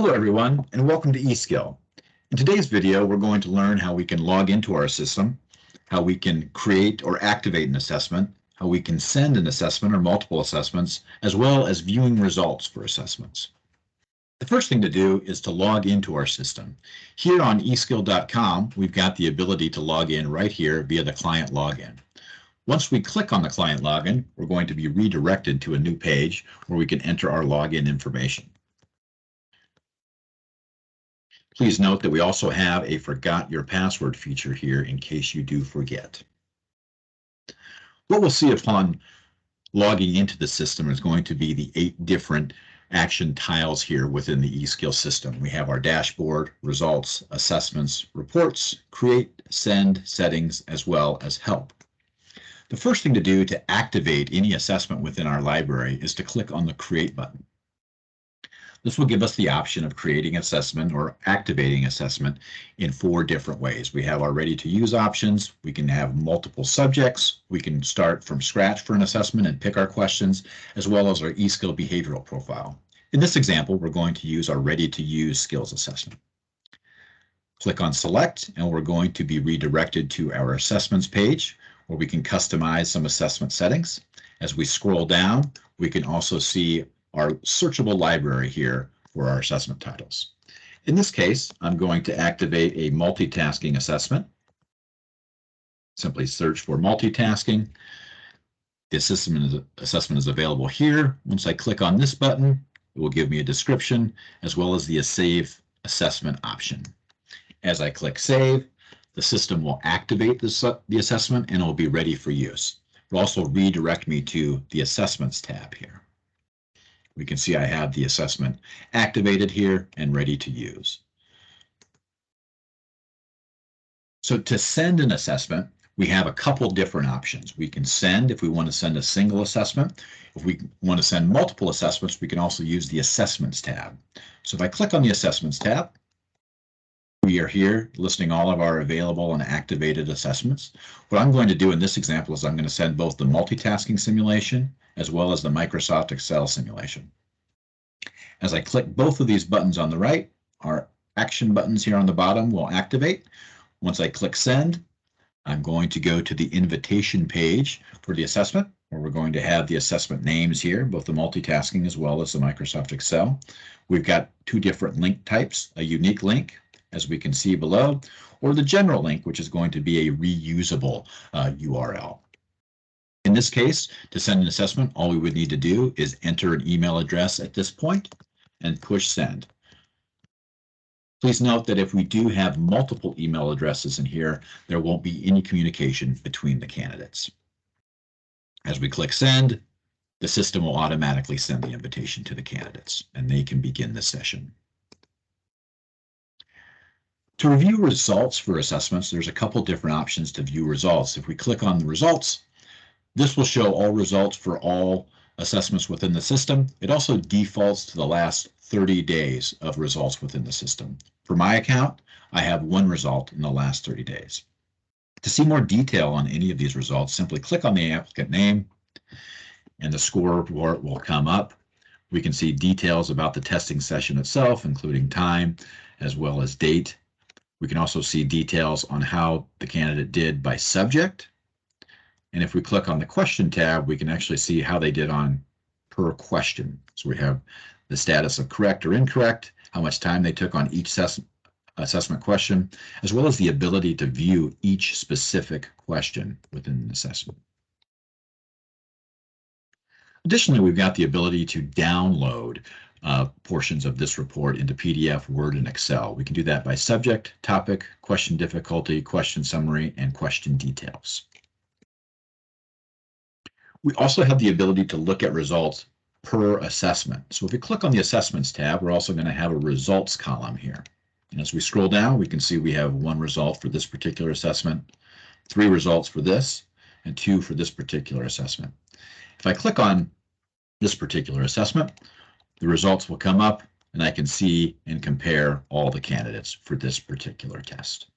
Hello everyone, and welcome to eSkill. In today's video, we're going to learn how we can log into our system, how we can create or activate an assessment, how we can send an assessment or multiple assessments, as well as viewing results for assessments. The first thing to do is to log into our system. Here on eSkill.com, we've got the ability to log in right here via the client login. Once we click on the client login, we're going to be redirected to a new page where we can enter our login information. Please note that we also have a forgot your password feature here in case you do forget. What we'll see upon logging into the system is going to be the 8 different action tiles here within the eSkill system. We have our dashboard, results, assessments, reports, create, send, settings, as well as help. The first thing to do to activate any assessment within our library is to click on the Create button. This will give us the option of creating assessment or activating assessment in 4 different ways. We have our ready-to-use options. We can have multiple subjects. We can start from scratch for an assessment and pick our questions, as well as our eSkill behavioral profile. In this example, we're going to use our ready-to-use skills assessment. Click on Select, and we're going to be redirected to our assessments page, where we can customize some assessment settings. As we scroll down, we can also see our searchable library here for our assessment titles. In this case, I'm going to activate a multitasking assessment. Simply search for multitasking. The assessment is available here. Once I click on this button, it will give me a description as well as the Save Assessment option. As I click Save, the system will activate the assessment and it will be ready for use. It will also redirect me to the Assessments tab here. We can see I have the assessment activated here and ready to use. So to send an assessment, we have a couple different options. We can send if we want to send a single assessment. If we want to send multiple assessments, we can also use the Assessments tab. So if I click on the Assessments tab, we are here listing all of our available and activated assessments. What I'm going to do in this example is I'm going to send both the multitasking simulation as well as the Microsoft Excel simulation. As I click both of these buttons on the right, our action buttons here on the bottom will activate. Once I click Send, I'm going to go to the invitation page for the assessment, where we're going to have the assessment names here, both the multitasking as well as the Microsoft Excel. We've got 2 different link types, a unique link, as we can see below, or the general link, which is going to be a reusable URL. In this case, to send an assessment, all we would need to do is enter an email address at this point and push send. Please note that if we do have multiple email addresses in here, there won't be any communication between the candidates. As we click send, the system will automatically send the invitation to the candidates and they can begin the session. To review results for assessments, there's a couple different options to view results. If we click on the results, this will show all results for all assessments within the system. It also defaults to the last 30 days of results within the system. For my account, I have 1 result in the last 30 days. To see more detail on any of these results, simply click on the applicant name and the score report will come up. We can see details about the testing session itself, including time as well as date. We can also see details on how the candidate did by subject. And if we click on the question tab, we can actually see how they did on per question. So we have the status of correct or incorrect, how much time they took on each assessment question, as well as the ability to view each specific question within an assessment. Additionally, we've got the ability to download portions of this report into PDF, Word, and Excel. We can do that by subject, topic, question difficulty, question summary, and question details. We also have the ability to look at results per assessment. So if we click on the Assessments tab, we're also going to have a results column here. And as we scroll down, we can see we have 1 result for this particular assessment, 3 results for this, and 2 for this particular assessment. If I click on this particular assessment, the results will come up and I can see and compare all the candidates for this particular test.